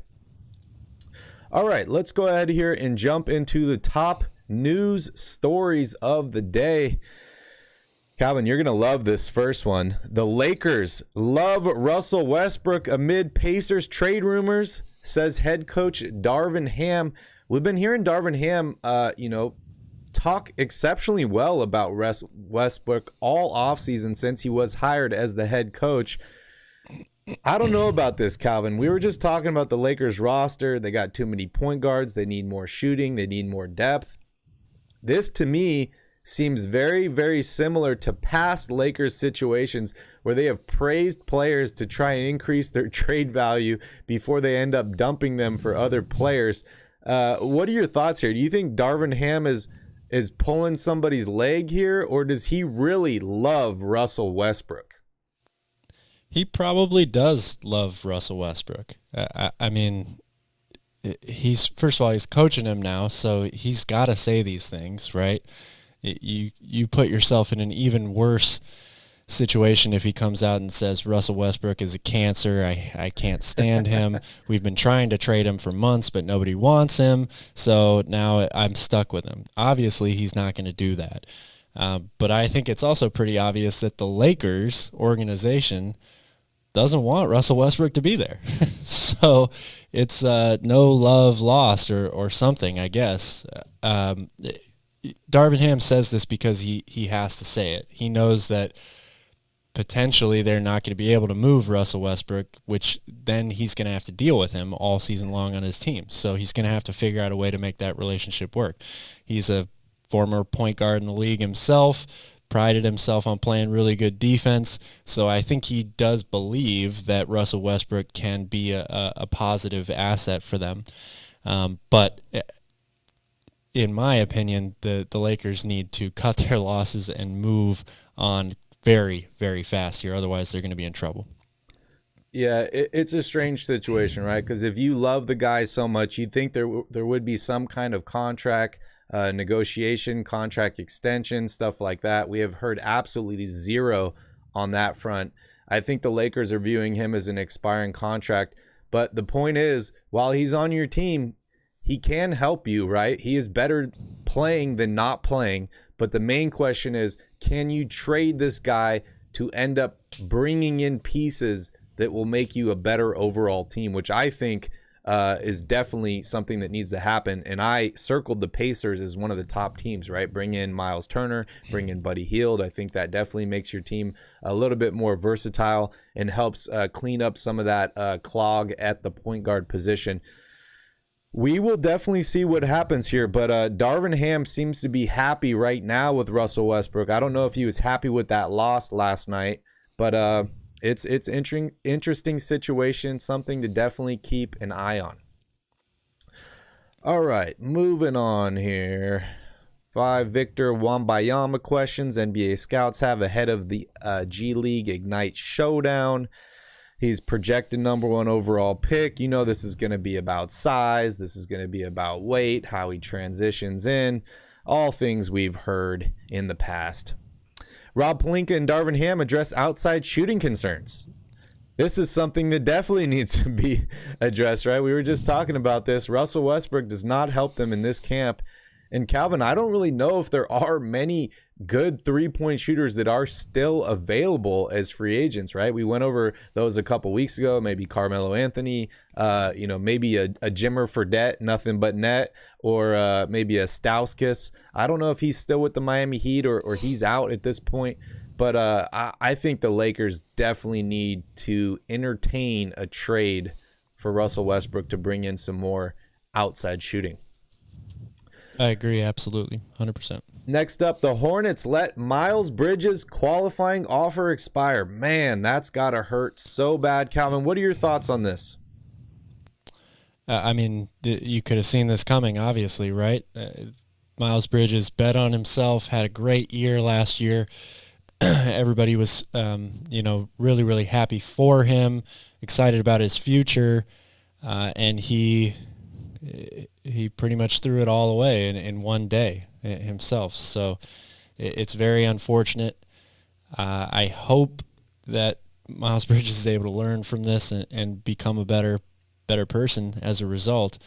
All right, let's go ahead here and jump into the top news stories of the day. Calvin, you're going to love this first one. The Lakers love Russell Westbrook amid Pacers trade rumors, says head coach Darvin Ham. We've been hearing Darvin Ham, talk exceptionally well about Westbrook all offseason since he was hired as the head coach. I don't know about this, Calvin. We were just talking about the Lakers roster. They got too many point guards. They need more shooting. They need more depth. This, to me, seems very, very similar to past Lakers situations where they have praised players to try and increase their trade value before they end up dumping them for other players. What are your thoughts here? Do you think Darvin Ham is pulling somebody's leg here, or does he really love Russell Westbrook? He probably does love Russell Westbrook. I mean, first of all, he's coaching him now, so he's got to say these things, right? You put yourself in an even worse situation if he comes out and says Russell Westbrook is a cancer. I can't stand him. We've been trying to trade him for months, but nobody wants him, so now I'm stuck with him. Obviously, he's not going to do that. But I think it's also pretty obvious that the Lakers organization doesn't want Russell Westbrook to be there. So it's no love lost or something, I guess. Darvin Ham says this because he has to say it. He knows that potentially they're not going to be able to move Russell Westbrook, which then he's going to have to deal with him all season long on his team. So he's going to have to figure out a way to make that relationship work. He's a former point guard in the league himself, prided himself on playing really good defense. So I think he does believe that Russell Westbrook can be a positive asset for them. But in my opinion, the Lakers need to cut their losses and move on very, very fast here. Otherwise, they're going to be in trouble. Yeah, it's a strange situation, right? Because if you love the guy so much, you'd think there would be some kind of contract negotiation, contract extension, stuff like that. We have heard absolutely zero on that front. I think the Lakers are viewing him as an expiring contract. But the point is, while he's on your team, he can help you, right? He is better playing than not playing. But the main question is, can you trade this guy to end up bringing in pieces that will make you a better overall team, which I think is definitely something that needs to happen. And I circled the Pacers as one of the top teams, right? Bring in Miles Turner, bring in Buddy Hield. I think that definitely makes your team a little bit more versatile and helps clean up some of that clog at the point guard position. We will definitely see what happens here, but Darvin Ham seems to be happy right now with Russell Westbrook. I don't know if he was happy with that loss last night, but it's interesting situation, something to definitely keep an eye on. All right, moving on here. 5 Victor Wambayama questions NBA scouts have ahead of the G League Ignite Showdown. He's projected number 1 overall pick. You know this is going to be about size. This is going to be about weight, how he transitions in, all things we've heard in the past. Rob Pelinka and Darvin Ham address outside shooting concerns. This is something that definitely needs to be addressed, right? We were just talking about this. Russell Westbrook does not help them in this camp. And Calvin, I don't really know if there are many good three-point shooters that are still available as free agents, right? We went over those a couple weeks ago, maybe Carmelo Anthony, maybe a Jimmer Fredette, nothing but net, or maybe a Stauskas. I don't know if he's still with the Miami Heat or he's out at this point, but I think the Lakers definitely need to entertain a trade for Russell Westbrook to bring in some more outside shooting. I agree, absolutely, 100%. Next up, the Hornets let Miles Bridges' qualifying offer expire. Man, that's got to hurt so bad. Calvin, what are your thoughts on this? You could have seen this coming, obviously, right? Miles Bridges bet on himself, had a great year last year. Everybody was, really, really happy for him, excited about his future, and he pretty much threw it all away in one day himself. So it's very unfortunate. I hope that Miles Bridges is able to learn from this and become a better person as a result.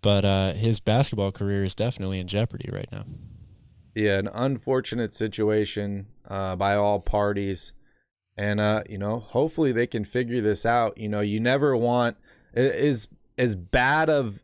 But his basketball career is definitely in jeopardy right now. Yeah, an unfortunate situation by all parties. And, hopefully they can figure this out. You never want – as bad of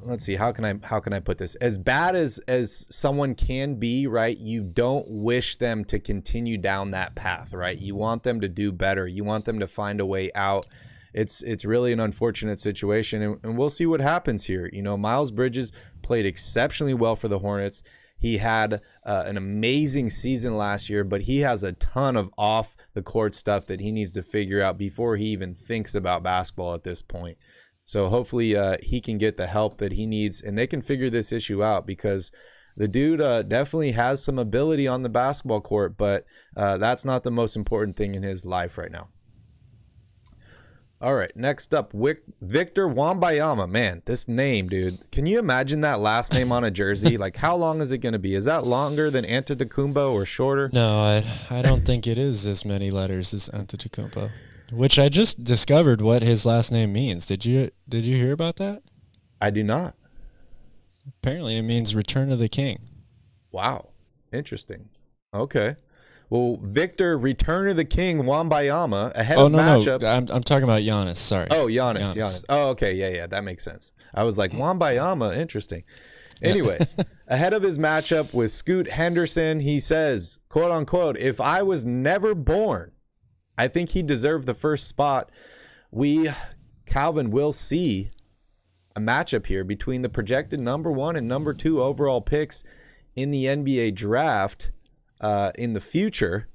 let's see, how can I put this? As bad as someone can be, right? You don't wish them to continue down that path, right? You want them to do better. You want them to find a way out. It's really an unfortunate situation, and we'll see what happens here. You know, Miles Bridges played exceptionally well for the Hornets. He had an amazing season last year, but he has a ton of off the court stuff that he needs to figure out before he even thinks about basketball at this point. So hopefully he can get the help that he needs, and they can figure this issue out, because the dude definitely has some ability on the basketball court, but that's not the most important thing in his life right now. All right, next up, Victor Wembanyama. Man, this name, dude. Can you imagine that last name on a jersey? Like, how long is it going to be? Is that longer than Antetokounmpo or shorter? No, I don't think it is as many letters as Antetokounmpo. Which I just discovered what his last name means. Did you hear about that? I do not. Apparently it means Return of the King. Wow. Interesting. Okay. Well, Victor Return of the King Wembanyama ahead of matchup. No. I'm talking about Giannis. Sorry. Oh, Giannis. Oh, okay. Yeah. That makes sense. I was like, Wembanyama. Interesting. Anyways, ahead of his matchup with Scoot Henderson, he says, quote unquote, if I was never born, I think he deserved the first spot. Calvin, will see a matchup here between the projected number 1 and number 2 overall picks in the NBA draft in the future.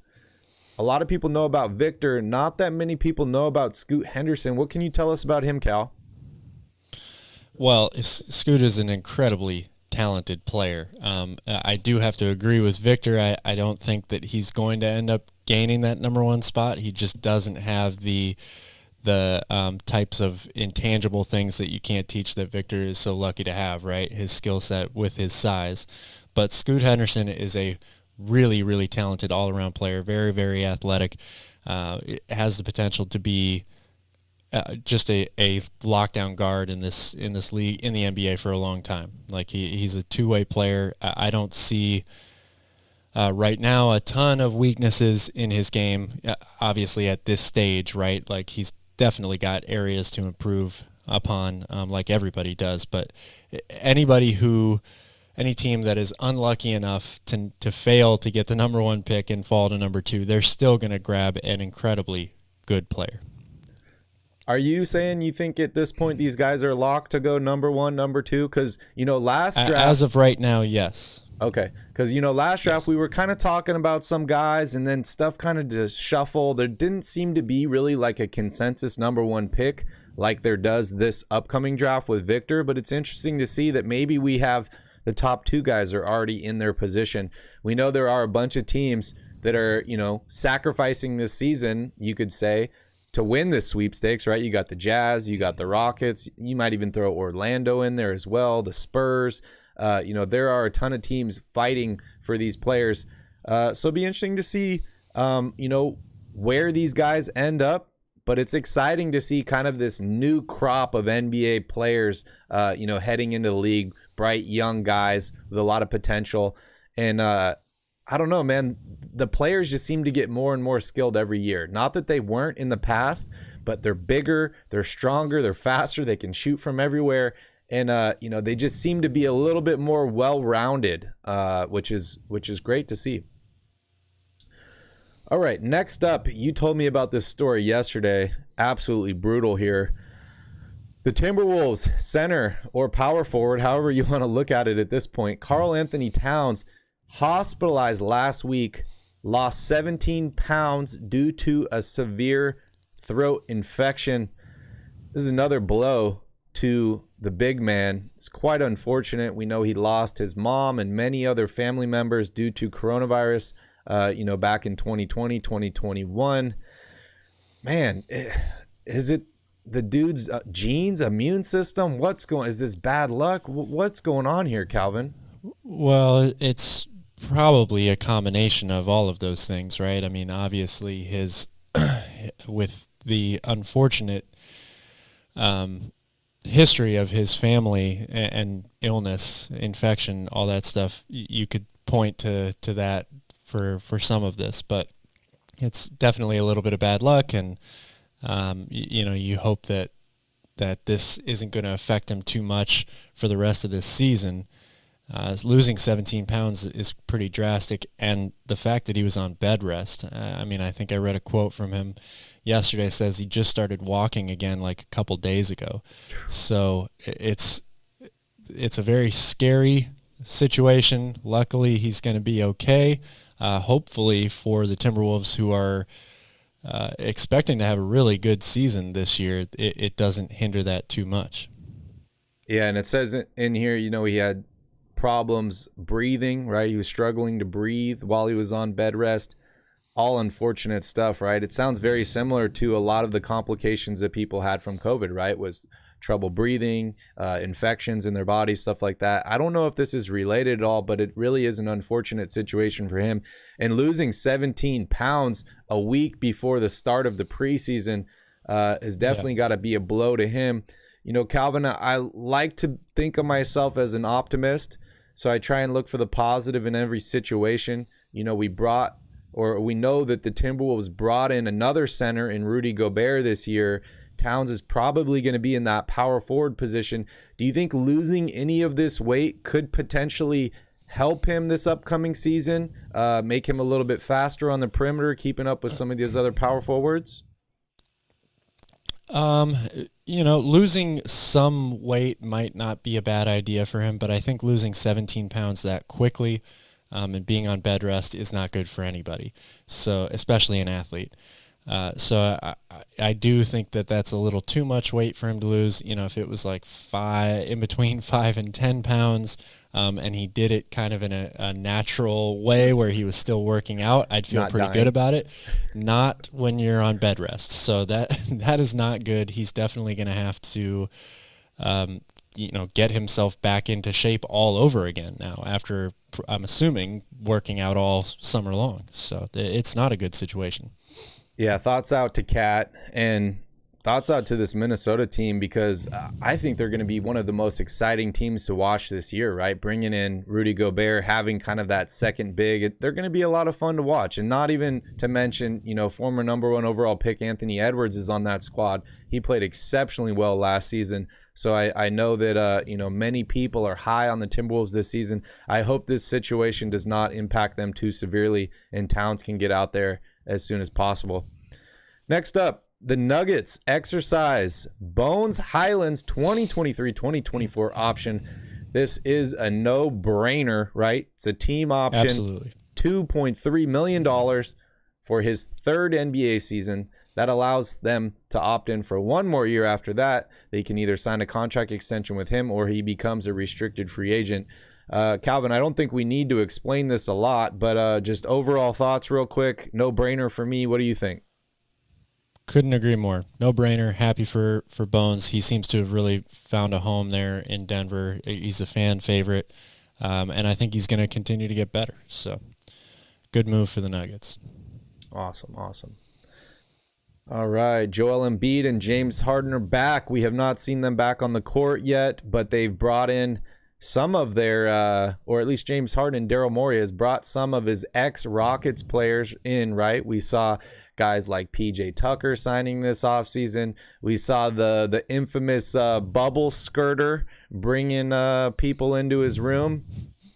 A lot of people know about Victor. Not that many people know about Scoot Henderson. What can you tell us about him, Cal? Well, Scoot is an incredibly talented player. I do have to agree with Victor. I don't think that he's going to end up gaining that number 1 spot. He just doesn't have the types of intangible things that you can't teach that Victor is so lucky to have, right? His skill set with his size. But Scoot Henderson is a really, really talented all-around player, very, very athletic. It has the potential to be just a lockdown guard in this league, in the NBA, for a long time. Like he's a two-way player. I don't see right now a ton of weaknesses in his game, obviously at this stage, right? Like he's definitely got areas to improve upon, like everybody does. But any team that is unlucky enough to fail to get the number 1 pick and fall to number 2, they're still going to grab an incredibly good player. Are you saying you think at this point these guys are locked to go number 1, number 2? Because, last draft... As of right now, yes. Okay. Because, last draft we were kind of talking about some guys, and then stuff kind of just shuffled. There didn't seem to be really like a consensus number 1 pick like there does this upcoming draft with Victor. But it's interesting to see that maybe we have the top 2 guys are already in their position. We know there are a bunch of teams that are, sacrificing this season, you could say, to win this sweepstakes, right? You got the Jazz, you got the Rockets, you might even throw Orlando in there as well, the Spurs. There are a ton of teams fighting for these players. So it'll be interesting to see, where these guys end up. But it's exciting to see kind of this new crop of NBA players, heading into the league, bright young guys with a lot of potential. And I don't know, man, the players just seem to get more and more skilled every year. Not that they weren't in the past, but they're bigger, they're stronger, they're faster, they can shoot from everywhere. And, they just seem to be a little bit more well-rounded, which is great to see. All right, next up, you told me about this story yesterday. Absolutely brutal here. The Timberwolves center or power forward, however you want to look at it at this point, KarlAnthony Towns, hospitalized last week, lost 17 pounds due to a severe throat infection. This is another blow to the big man. It's quite unfortunate. We know he lost his mom and many other family members due to coronavirus, back in 2020, 2021. Man, is it the dude's genes, immune system? Is this bad luck? What's going on here, Calvin? Well, it's probably a combination of all of those things, right? I mean, obviously his with the unfortunate history of his family and illness, infection, all that stuff, you could point to that for some of this, but it's definitely a little bit of bad luck, and you hope that that this isn't going to affect him too much for the rest of this season. Losing 17 pounds is pretty drastic, and the fact that he was on bed rest. I mean, I think I read a quote from him yesterday, says he just started walking again like a couple days ago. So it's a very scary situation. Luckily, he's going to be okay. Hopefully for the Timberwolves, who are expecting to have a really good season this year, it doesn't hinder that too much. Yeah, and it says in here, he had problems breathing, right? He was struggling to breathe while he was on bed rest. All unfortunate stuff, right? It sounds very similar to a lot of the complications that people had from COVID, right? Was trouble breathing, infections in their body, stuff like that. I don't know if this is related at all, but it really is an unfortunate situation for him. And losing 17 pounds a week before the start of the preseason has definitely got to be a blow to him. Calvin, I like to think of myself as an optimist, so I try and look for the positive in every situation. We know that the Timberwolves brought in another center in Rudy Gobert this year. Towns is probably going to be in that power forward position. Do you think losing any of this weight could potentially help him this upcoming season, make him a little bit faster on the perimeter, keeping up with some of these other power forwards? Losing some weight might not be a bad idea for him, but I think losing 17 pounds that quickly and being on bed rest is not good for anybody, so especially an athlete. So I do think that that's a little too much weight for him to lose. If it was like in between 5 and 10 pounds, and he did it kind of in a natural way where he was still working out, I'd feel pretty good about it. Not when you're on bed rest. So that is not good. He's definitely going to have to, get himself back into shape all over again now after, I'm assuming, working out all summer long. So it's not a good situation. Yeah, thoughts out to Kat and thoughts out to this Minnesota team, because I think they're going to be one of the most exciting teams to watch this year, right? Bringing in Rudy Gobert, having kind of that second big. They're going to be a lot of fun to watch. And not even to mention, former number 1 overall pick Anthony Edwards is on that squad. He played exceptionally well last season. So I know that, many people are high on the Timberwolves this season. I hope this situation does not impact them too severely and Towns can get out there as soon as possible. Next up, the Nuggets exercise Bones Highland's 2023-2024 option. This is a no-brainer, right? It's a team option. Absolutely. $2.3 million for his third NBA season. That allows them to opt in for one more year after that. They can either sign a contract extension with him or he becomes a restricted free agent. Calvin, I don't think we need to explain this a lot, but just overall thoughts real quick. No-brainer for me. What do you think? Couldn't agree more. No-brainer. Happy for Bones. He seems to have really found a home there in Denver. He's a fan favorite, and I think he's going to continue to get better. So good move for the Nuggets. Awesome. All right, Joel Embiid and James Harden are back. We have not seen them back on the court yet, but they've brought in some of their, or at least James Harden and Daryl Morey has brought some of his ex-Rockets players in, right? We saw guys like PJ Tucker signing this offseason. We saw the infamous bubble skirter bringing people into his room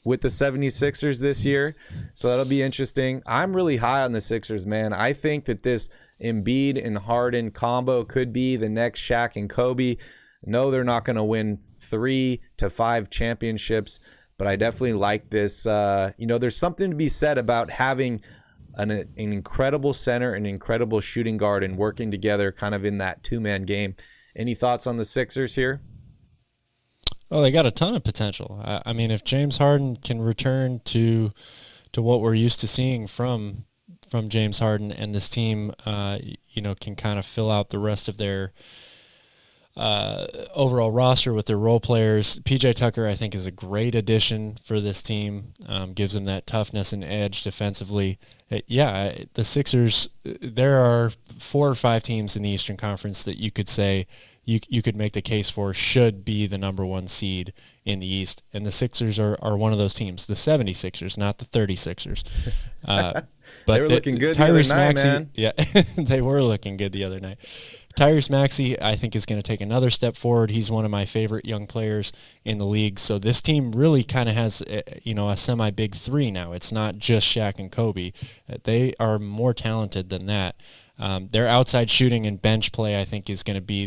with the 76ers this year. So that'll be interesting. I'm really high on the Sixers, man. I think that this Embiid and Harden combo could be the next Shaq and Kobe. No, they're not going to win 3 to 5 championships, but I definitely like this. There's something to be said about having an incredible center, an incredible shooting guard, and working together kind of in that two-man game. Any thoughts on the Sixers here? Oh, they got a ton of potential. I mean, if James Harden can return to what we're used to seeing from James Harden, and this team, can kind of fill out the rest of their overall roster with their role players. PJ Tucker, I think, is a great addition for this team. Gives them that toughness and edge defensively. The Sixers, there are 4 or 5 teams in the Eastern Conference that you could say you could make the case for should be the number 1 seed in the East. And the Sixers are one of those teams, the 76ers, not the 36ers. But they were looking good the other night, man. Yeah, they were looking good the other night. Tyrese Maxey, I think, is going to take another step forward. He's one of my favorite young players in the league. So this team really kind of has, a semi-big three now. It's not just Shaq and Kobe. They are more talented than that. Their outside shooting and bench play, I think, is going to be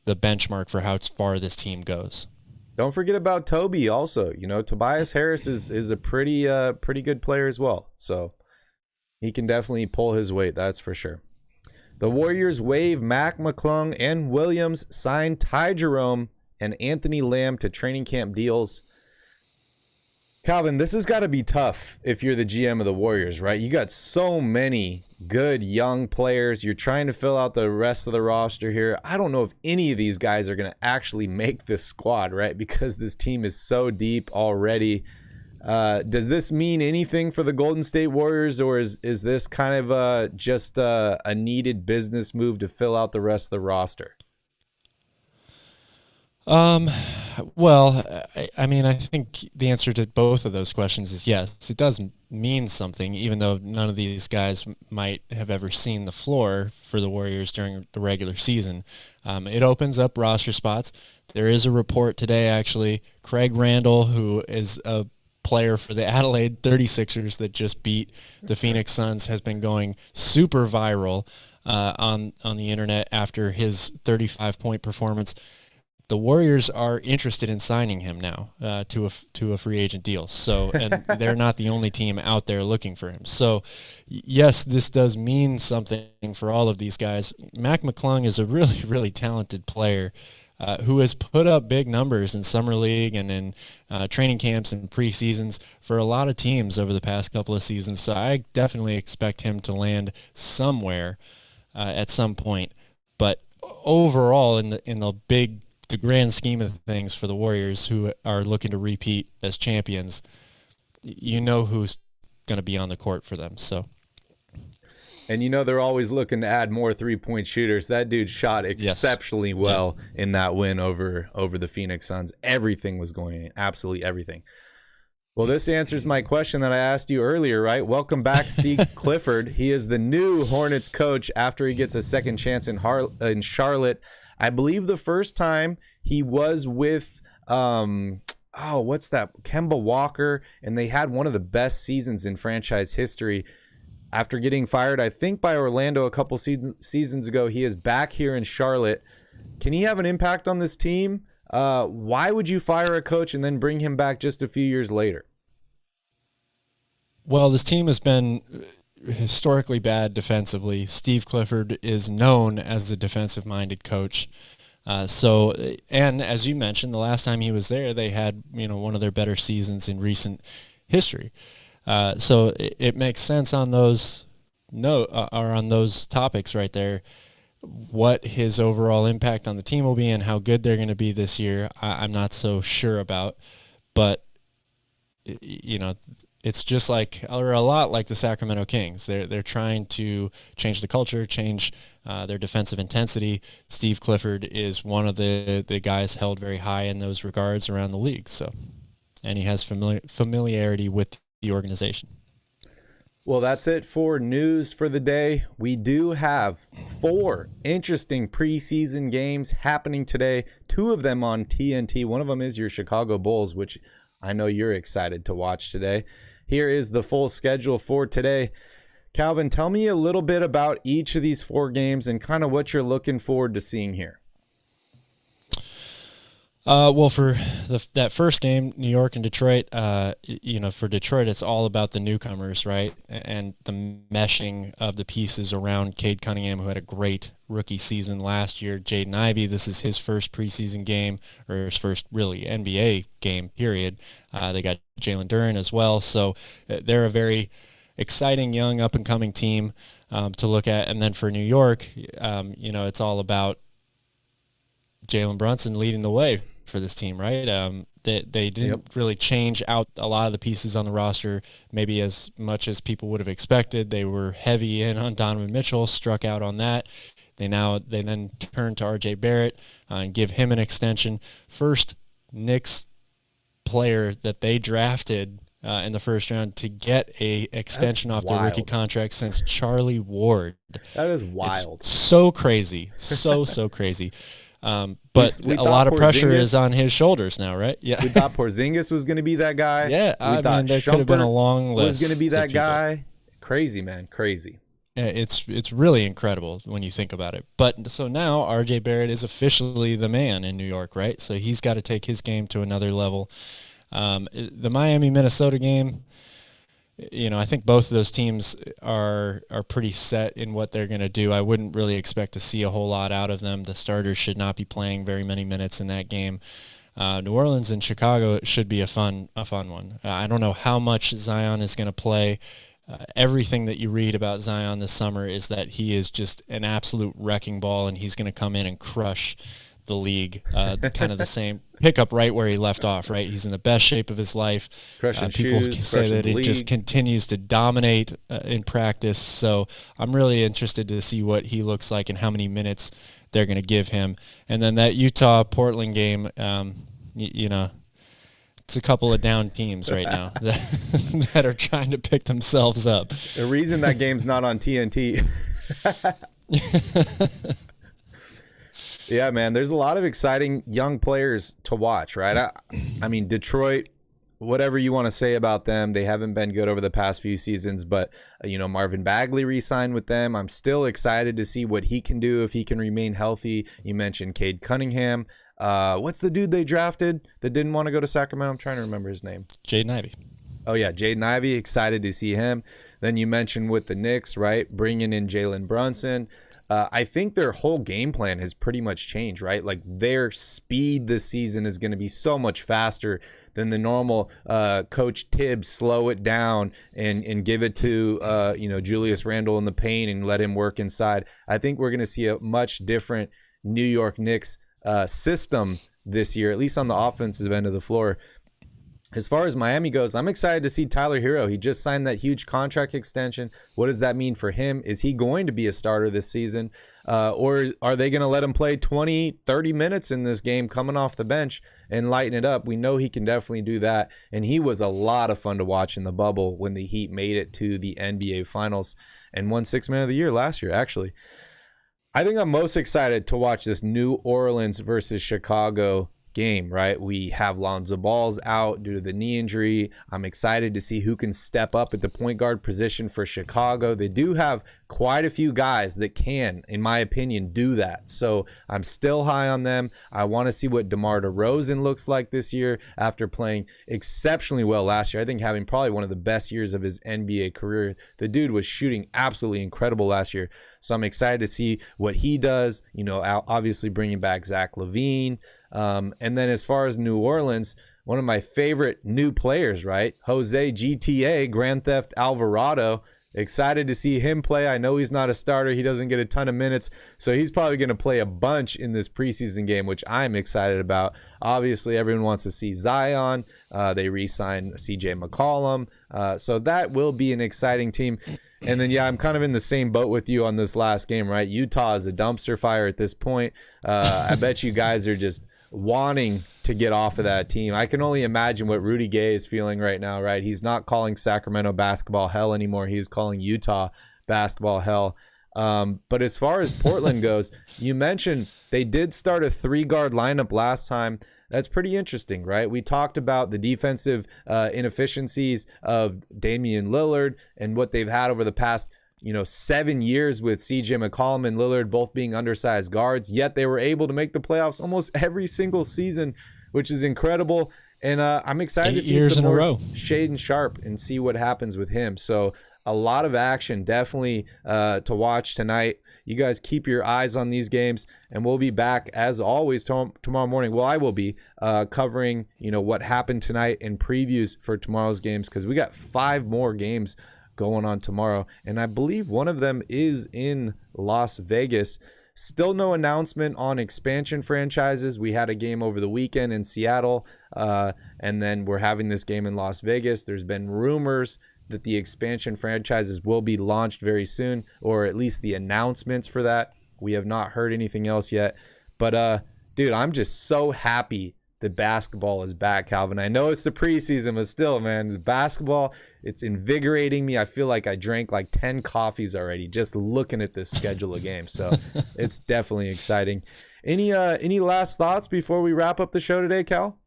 the benchmark for how far this team goes. Don't forget about Toby also. Tobias Harris is a pretty good player as well. So he can definitely pull his weight, that's for sure. The Warriors waive Mac McClung and Williams, sign Ty Jerome and Anthony Lamb to training camp deals. Calvin, this has got to be tough if you're the GM of the Warriors, right? You got so many good young players. You're trying to fill out the rest of the roster here. I don't know if any of these guys are going to actually make this squad, right? Because this team is so deep already. Does this mean anything for the Golden State Warriors, or is this kind of just a needed business move to fill out the rest of the roster? Well, I think the answer to both of those questions is yes. It does mean something, even though none of these guys might have ever seen the floor for the Warriors during the regular season. It opens up roster spots. There is a report today, actually. Craig Randall, who is a player for the Adelaide 36ers that just beat the Phoenix Suns, has been going super viral on the internet after his 35-point performance. The Warriors are interested in signing him now to a free agent deal. So, and they're not the only team out there looking for him. So, yes, this does mean something for all of these guys. Mac McClung is a really, really talented player who has put up big numbers in summer league and in training camps and preseasons for a lot of teams over the past couple of seasons. So, I definitely expect him to land somewhere at some point. But overall, in the grand scheme of things for the Warriors, who are looking to repeat as champions, who's going to be on the court for them. So, and they're always looking to add more 3-point shooters. That dude shot exceptionally well in that win over the Phoenix Suns. Everything was going in, absolutely everything. Well, this answers my question that I asked you earlier, right? Welcome back, Steve Clifford. He is the new Hornets coach after he gets a second chance in Charlotte. I believe the first time he was with, what's that? Kemba Walker, and they had one of the best seasons in franchise history. After getting fired, I think, by Orlando a couple seasons ago, he is back here in Charlotte. Can he have an impact on this team? Why would you fire a coach and then bring him back just a few years later? Well, this team has been historically bad defensively. Steve Clifford is known as a defensive-minded coach. And as you mentioned, the last time he was there, they had one of their better seasons in recent history. So it makes sense on those on those topics right there, what his overall impact on the team will be and how good they're going to be this year. I'm not so sure about, but it's just a lot like the Sacramento Kings. They're trying to change the culture, change their defensive intensity. Steve Clifford is one of the guys held very high in those regards around the league. So, and he has familiarity with the organization. Well, that's it for news for the day. We do have 4 interesting preseason games happening today. 2 of them on TNT. One of them is your Chicago Bulls, which I know you're excited to watch today. Here is the full schedule for today. Calvin, tell me a little bit about each of these 4 games and kind of what you're looking forward to seeing here. Well, for that first game, New York and Detroit, for Detroit, it's all about the newcomers, right? And the meshing of the pieces around Cade Cunningham, who had a great rookie season last year. Jaden Ivey, this is his first preseason game, or his first really NBA game, period. They got Jalen Duren as well. So they're a very exciting, young, up-and-coming team to look at. And then for New York, it's all about Jalen Brunson leading the way for this team, right? They didn't really change out a lot of the pieces on the roster, maybe as much as people would have expected. They were heavy in on Donovan Mitchell, struck out on that. They then turn to RJ Barrett and give him an extension. First Knicks player that they drafted in the first round to get a extension off their rookie contract since Charlie Ward. That is wild. It's so crazy. So crazy. But a lot of pressure is on his shoulders now, right? Yeah. We thought Porzingis was going to be that guy. Yeah, I mean, there could have been a long list. Was going to be that guy. Crazy, man. Crazy. Yeah, it's really incredible when you think about it. But so now RJ Barrett is officially the man in New York, right? So he's got to take his game to another level. The Miami-Minnesota game, I think both of those teams are pretty set in what they're going to do. I wouldn't really expect to see a whole lot out of them. The starters should not be playing very many minutes in that game. New Orleans and Chicago should be a fun one. I don't know how much Zion is going to play. Everything that you read about Zion this summer is that he is just an absolute wrecking ball, and he's going to come in and crush the league, kind of the same, pick up right where he left off, right? He's in the best shape of his life. People say that it just continues to dominate in practice. So I'm really interested to see what he looks like and how many minutes they're going to give him. And then that Utah-Portland game, it's a couple of down teams right now that are trying to pick themselves up. The reason that game's not on TNT. Yeah, man, there's a lot of exciting young players to watch, right? I mean, Detroit, whatever you want to say about them, they haven't been good over the past few seasons, but, Marvin Bagley re-signed with them. I'm still excited to see what he can do if he can remain healthy. You mentioned Cade Cunningham. What's the dude they drafted that didn't want to go to Sacramento? I'm trying to remember his name. Jaden Ivey. Oh, yeah, Jaden Ivey. Excited to see him. Then you mentioned with the Knicks, right, bringing in Jalen Brunson. I think their whole game plan has pretty much changed, right? Like their speed this season is going to be so much faster than the normal Coach Tibbs slow it down and give it to, Julius Randle in the paint and let him work inside. I think we're going to see a much different New York Knicks system this year, at least on the offensive end of the floor. As far as Miami goes, I'm excited to see Tyler Hero. He just signed that huge contract extension. What does that mean for him? Is he going to be a starter this season? Or are they going to let him play 20, 30 minutes in this game coming off the bench and lighten it up? We know he can definitely do that. And he was a lot of fun to watch in the bubble when the Heat made it to the NBA Finals and won Sixth Man of the Year last year, actually. I think I'm most excited to watch this New Orleans versus Chicago game, right? We have Lonzo Ball's out due to the knee injury. I'm excited to see who can step up at the point guard position for Chicago. They do have quite a few guys that can, in my opinion, do that. So I'm still high on them. I want to see what DeMar DeRozan looks like this year after playing exceptionally well last year. I think having probably one of the best years of his NBA career. The dude was shooting absolutely incredible last year. So I'm excited to see what he does. Obviously bringing back Zach LaVine. And then as far as New Orleans, one of my favorite new players, right? Jose GTA, Grand Theft Alvarado. Excited to see him play. I know he's not a starter. He doesn't get a ton of minutes, so he's probably going to play a bunch in this preseason game, which I'm excited about. Obviously, everyone wants to see Zion. They re-signed CJ McCollum. So that will be an exciting team. And then, I'm kind of in the same boat with you on this last game, right? Utah is a dumpster fire at this point. I bet you guys are just wanting to get off of that team. I can only imagine what Rudy Gay is feeling right now, right? He's not calling Sacramento basketball hell anymore. He's calling Utah basketball hell. But as far as Portland goes, you mentioned they did start a 3-guard lineup last time. That's pretty interesting, right? We talked about the defensive inefficiencies of Damian Lillard and what they've had over the past 7 years with CJ McCollum and Lillard both being undersized guards, yet they were able to make the playoffs almost every single season, which is incredible. And I'm excited to see some more Hayden Sharp and see what happens with him. So a lot of action definitely to watch tonight. You guys keep your eyes on these games, and we'll be back as always tomorrow morning. Well, I will be covering what happened tonight and previews for tomorrow's games, because we got 5 more games going on tomorrow, and I believe one of them is in Las Vegas. Still no announcement on expansion franchises. We had a game over the weekend in Seattle, and then we're having this game in Las Vegas. There's been rumors that the expansion franchises will be launched very soon, or at least the announcements for that. We have not heard anything else yet. But, dude, I'm just so happy the basketball is back, Calvin. I know it's the preseason, but still, man, the basketball, it's invigorating me. I feel like I drank like 10 coffees already just looking at this schedule of games. So it's definitely exciting. Any last thoughts before we wrap up the show today, Cal?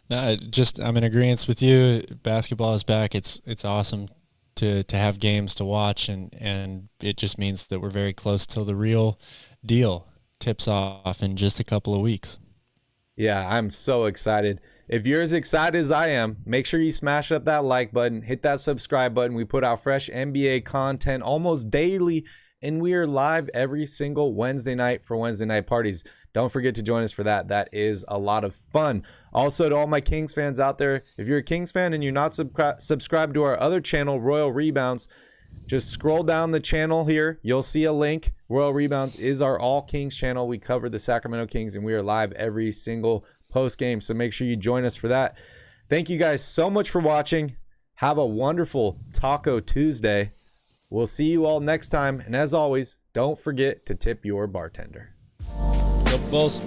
No, just I'm in agreement with you. Basketball is back. It's awesome to have games to watch, and it just means that we're very close till the real deal tips off in just a couple of weeks. Yeah, I'm so excited. If you're as excited as I am, make sure you smash up that like button, hit that subscribe button. We put out fresh NBA content almost daily, and we are live every single Wednesday night for Wednesday night parties. Don't forget to join us for that. That is a lot of fun. Also, to all my Kings fans out there, if you're a Kings fan and you're not subscribed to our other channel, Royal Rebounds, just scroll down the channel here. You'll see a link. Royal Rebounds is our All Kings channel. We cover the Sacramento Kings, and we are live every single post game. So make sure you join us for that. Thank you guys so much for watching. Have a wonderful Taco Tuesday. We'll see you all next time. And as always, don't forget to tip your bartender. Go Bulls.